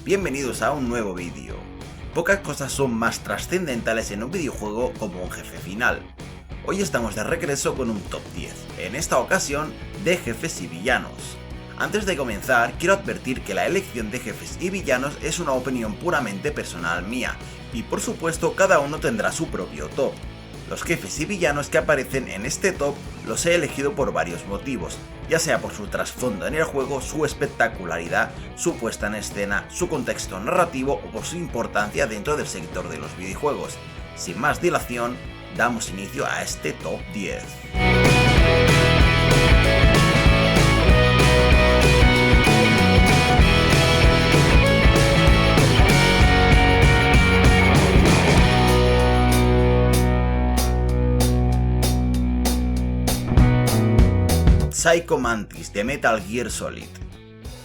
bienvenidos a un nuevo vídeo. Pocas cosas son más trascendentales en un videojuego como un jefe final. Hoy estamos de regreso con un top 10, en esta ocasión de jefes y villanos. Antes de comenzar, quiero advertir que la elección de jefes y villanos es una opinión puramente personal mía, y por supuesto cada uno tendrá su propio top. Los jefes y villanos que aparecen en este top los he elegido por varios motivos, ya sea por su trasfondo en el juego, su espectacularidad, su puesta en escena, su contexto narrativo o por su importancia dentro del sector de los videojuegos. Sin más dilación, damos inicio a este top 10. Psycho Mantis de Metal Gear Solid.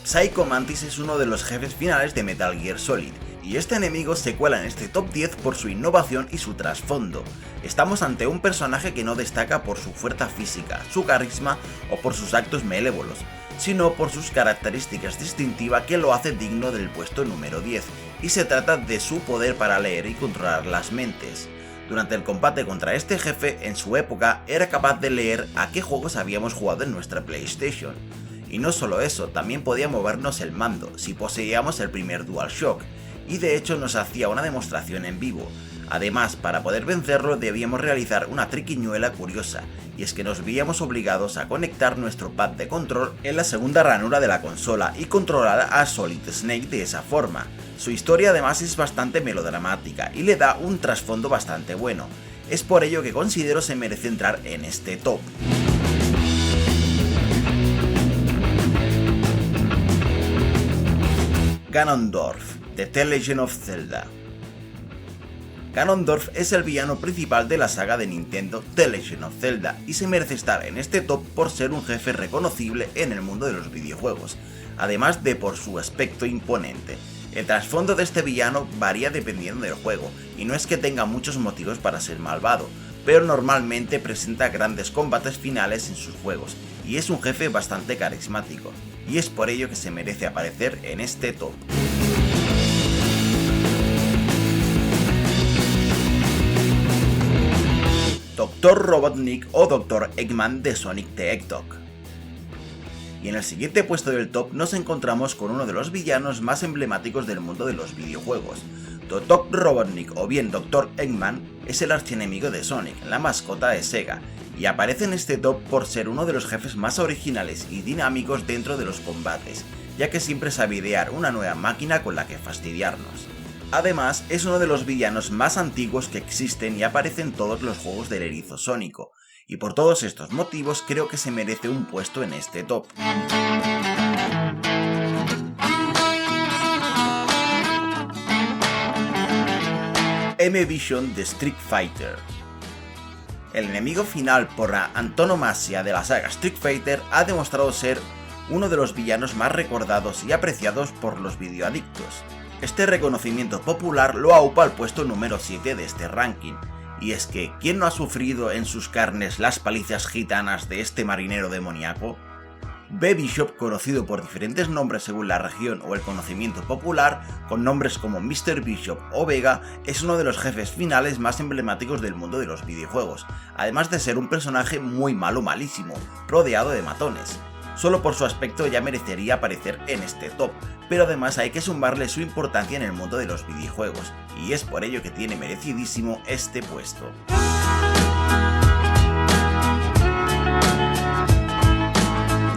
Psycho Mantis es uno de los jefes finales de Metal Gear Solid, y este enemigo se cuela en este top 10 por su innovación y su trasfondo. Estamos ante un personaje que no destaca por su fuerza física, su carisma o por sus actos malévolos, sino por sus características distintivas que lo hace digno del puesto número 10, y se trata de su poder para leer y controlar las mentes. Durante el combate contra este jefe, en su época, era capaz de leer a qué juegos habíamos jugado en nuestra PlayStation. Y no solo eso, también podía movernos el mando, si poseíamos el primer DualShock, y de hecho nos hacía una demostración en vivo. Además, para poder vencerlo debíamos realizar una triquiñuela curiosa, y es que nos veíamos obligados a conectar nuestro pad de control en la segunda ranura de la consola y controlar a Solid Snake de esa forma. Su historia además es bastante melodramática y le da un trasfondo bastante bueno. Es por ello que considero se merece entrar en este top. Ganondorf, de The Legend of Zelda. Ganondorf es el villano principal de la saga de Nintendo The Legend of Zelda y se merece estar en este top por ser un jefe reconocible en el mundo de los videojuegos, además de por su aspecto imponente. El trasfondo de este villano varía dependiendo del juego, y no es que tenga muchos motivos para ser malvado, pero normalmente presenta grandes combates finales en sus juegos, y es un jefe bastante carismático, y es por ello que se merece aparecer en este top. Dr. Robotnik o Dr. Eggman de Sonic the Hedgehog. Y en el siguiente puesto del top nos encontramos con uno de los villanos más emblemáticos del mundo de los videojuegos. Dr. Robotnik o bien Dr. Eggman es el archienemigo de Sonic, la mascota de Sega, y aparece en este top por ser uno de los jefes más originales y dinámicos dentro de los combates, ya que siempre sabe idear una nueva máquina con la que fastidiarnos. Además, es uno de los villanos más antiguos que existen y aparece en todos los juegos del erizo sónico, y por todos estos motivos creo que se merece un puesto en este top. M-Vision de Street Fighter. El enemigo final por antonomasia de la saga Street Fighter ha demostrado ser uno de los villanos más recordados y apreciados por los videoadictos. Este reconocimiento popular lo aupa al puesto número 7 de este ranking. Y es que, ¿quién no ha sufrido en sus carnes las palizas gitanas de este marinero demoníaco? B. Bishop, conocido por diferentes nombres según la región o el conocimiento popular, con nombres como Mr. Bishop o Vega, es uno de los jefes finales más emblemáticos del mundo de los videojuegos, además de ser un personaje muy malísimo, rodeado de matones. Solo por su aspecto ya merecería aparecer en este top, pero además hay que sumarle su importancia en el mundo de los videojuegos, y es por ello que tiene merecidísimo este puesto.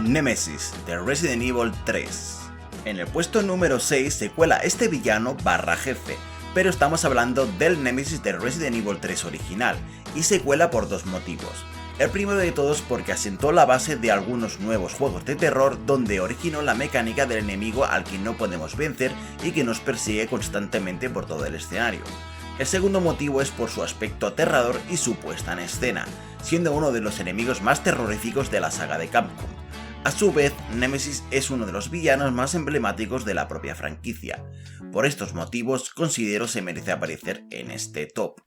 Nemesis de Resident Evil 3. En el puesto número 6 se cuela este villano barra jefe, pero estamos hablando del Nemesis de Resident Evil 3 original, y se cuela por dos motivos. El primero de todos porque asentó la base de algunos nuevos juegos de terror donde originó la mecánica del enemigo al que no podemos vencer y que nos persigue constantemente por todo el escenario. El segundo motivo es por su aspecto aterrador y su puesta en escena, siendo uno de los enemigos más terroríficos de la saga de Capcom. A su vez, Nemesis es uno de los villanos más emblemáticos de la propia franquicia. Por estos motivos considero se merece aparecer en este top.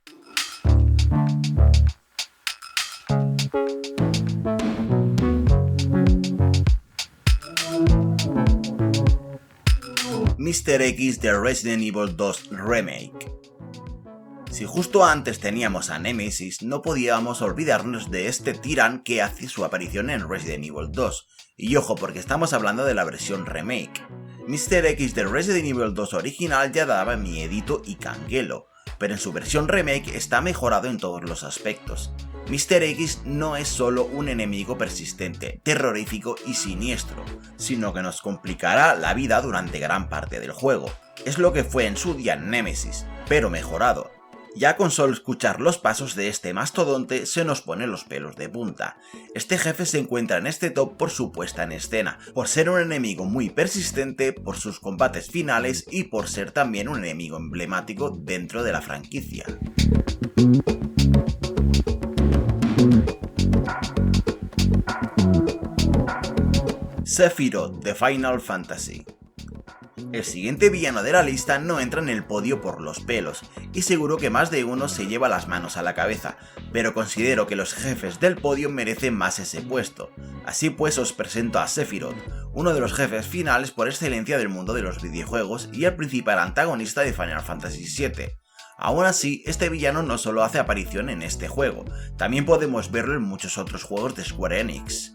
Mr. X de Resident Evil 2 Remake. Si justo antes teníamos a Nemesis, no podíamos olvidarnos de este Tyrant que hace su aparición en Resident Evil 2. Y ojo, porque estamos hablando de la versión remake. Mr. X de Resident Evil 2 original ya daba miedito y canguelo, pero en su versión remake está mejorado en todos los aspectos. Mr. X no es solo un enemigo persistente, terrorífico y siniestro, sino que nos complicará la vida durante gran parte del juego. Es lo que fue en su día Nemesis, pero mejorado. Ya con solo escuchar los pasos de este mastodonte se nos ponen los pelos de punta. Este jefe se encuentra en este top por su puesta en escena, por ser un enemigo muy persistente, por sus combates finales y por ser también un enemigo emblemático dentro de la franquicia. Sephiroth de Final Fantasy. El siguiente villano de la lista no entra en el podio por los pelos, y seguro que más de uno se lleva las manos a la cabeza, pero considero que los jefes del podio merecen más ese puesto. Así pues os presento a Sephiroth, uno de los jefes finales por excelencia del mundo de los videojuegos y el principal antagonista de Final Fantasy VII. Aún así, este villano no solo hace aparición en este juego, también podemos verlo en muchos otros juegos de Square Enix.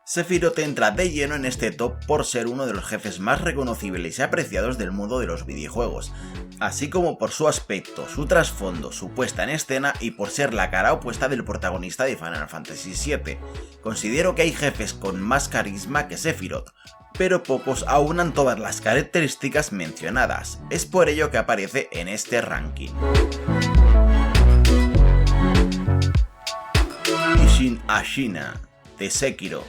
Sephiroth entra de lleno en este top por ser uno de los jefes más reconocibles y apreciados del mundo de los videojuegos, así como por su aspecto, su trasfondo, su puesta en escena y por ser la cara opuesta del protagonista de Final Fantasy VII. Considero que hay jefes con más carisma que Sephiroth, pero pocos aunan todas las características mencionadas, es por ello que aparece en este ranking. Isshin Ashina de Sekiro.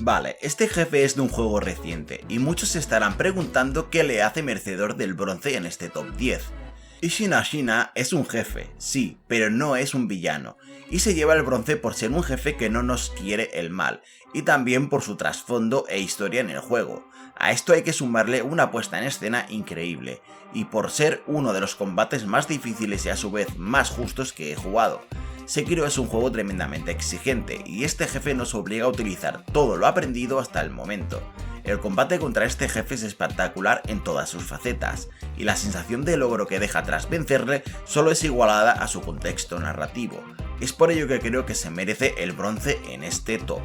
Vale, este jefe es de un juego reciente, y muchos se estarán preguntando qué le hace merecedor del bronce en este top 10. Isshin Ashina es un jefe, sí, pero no es un villano, y se lleva el bronce por ser un jefe que no nos quiere el mal, y también por su trasfondo e historia en el juego. A esto hay que sumarle una puesta en escena increíble, y por ser uno de los combates más difíciles y a su vez más justos que he jugado. Sekiro es un juego tremendamente exigente y este jefe nos obliga a utilizar todo lo aprendido hasta el momento. El combate contra este jefe es espectacular en todas sus facetas, y la sensación de logro que deja tras vencerle solo es igualada a su contexto narrativo. Es por ello que creo que se merece el bronce en este top.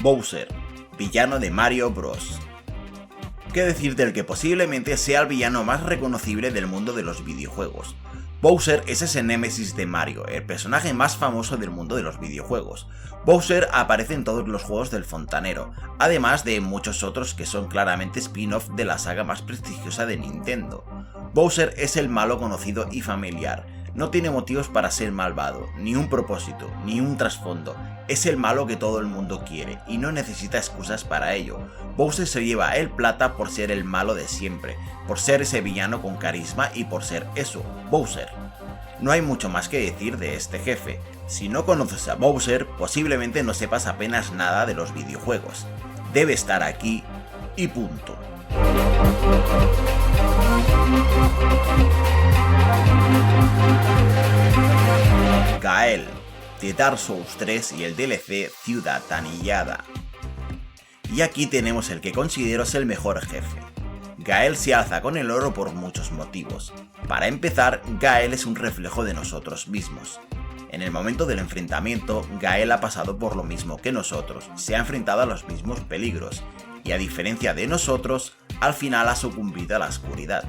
Bowser, villano de Mario Bros. ¿Qué decir del que posiblemente sea el villano más reconocible del mundo de los videojuegos? Bowser es ese Nemesis de Mario, el personaje más famoso del mundo de los videojuegos. Bowser aparece en todos los juegos del fontanero, además de muchos otros que son claramente spin-off de la saga más prestigiosa de Nintendo. Bowser es el malo conocido y familiar. No tiene motivos para ser malvado, ni un propósito, ni un trasfondo. Es el malo que todo el mundo quiere, y no necesita excusas para ello. Bowser se lleva el plata por ser el malo de siempre, por ser ese villano con carisma y por ser eso, Bowser. No hay mucho más que decir de este jefe. Si no conoces a Bowser, posiblemente no sepas apenas nada de los videojuegos. Debe estar aquí, y punto. Gael, de Dark Souls 3 y el DLC Ciudad Anillada. Y aquí tenemos el que considero es el mejor jefe. Gael se alza con el oro por muchos motivos. Para empezar, Gael es un reflejo de nosotros mismos. En el momento del enfrentamiento, Gael ha pasado por lo mismo que nosotros, se ha enfrentado a los mismos peligros, y a diferencia de nosotros, al final ha sucumbido a la oscuridad.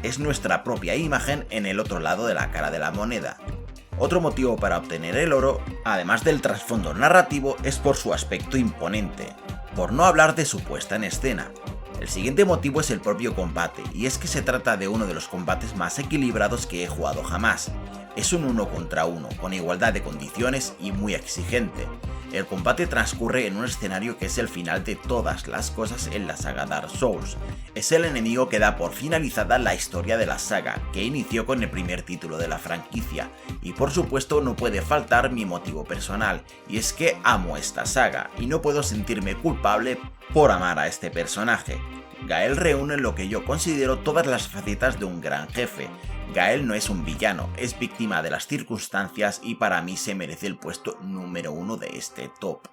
Es nuestra propia imagen en el otro lado de la cara de la moneda. Otro motivo para obtener el oro, además del trasfondo narrativo, es por su aspecto imponente, por no hablar de su puesta en escena. El siguiente motivo es el propio combate, y es que se trata de uno de los combates más equilibrados que he jugado jamás. Es un 1 contra 1, con igualdad de condiciones y muy exigente. El combate transcurre en un escenario que es el final de todas las cosas en la saga Dark Souls. Es el enemigo que da por finalizada la historia de la saga, que inició con el primer título de la franquicia, y por supuesto no puede faltar mi motivo personal, y es que amo esta saga, y no puedo sentirme culpable por amar a este personaje. Gael reúne lo que yo considero todas las facetas de un gran jefe. Gael no es un villano, es víctima de las circunstancias y para mí se merece el puesto número 1 de este top.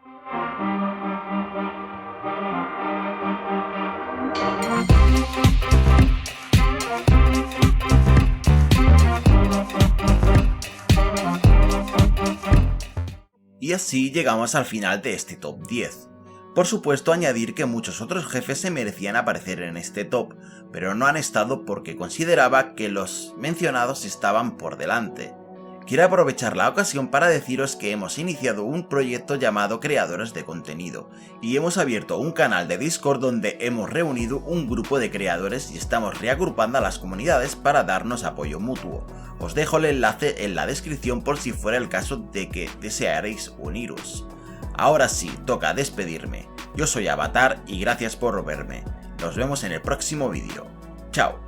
Y así llegamos al final de este top 10. Por supuesto, añadir que muchos otros jefes se merecían aparecer en este top, pero no han estado porque consideraba que los mencionados estaban por delante. Quiero aprovechar la ocasión para deciros que hemos iniciado un proyecto llamado Creadores de Contenido, y hemos abierto un canal de Discord donde hemos reunido un grupo de creadores y estamos reagrupando a las comunidades para darnos apoyo mutuo. Os dejo el enlace en la descripción por si fuera el caso de que desearéis uniros. Ahora sí, toca despedirme. Yo soy Avatar y gracias por verme. Nos vemos en el próximo vídeo. Chao.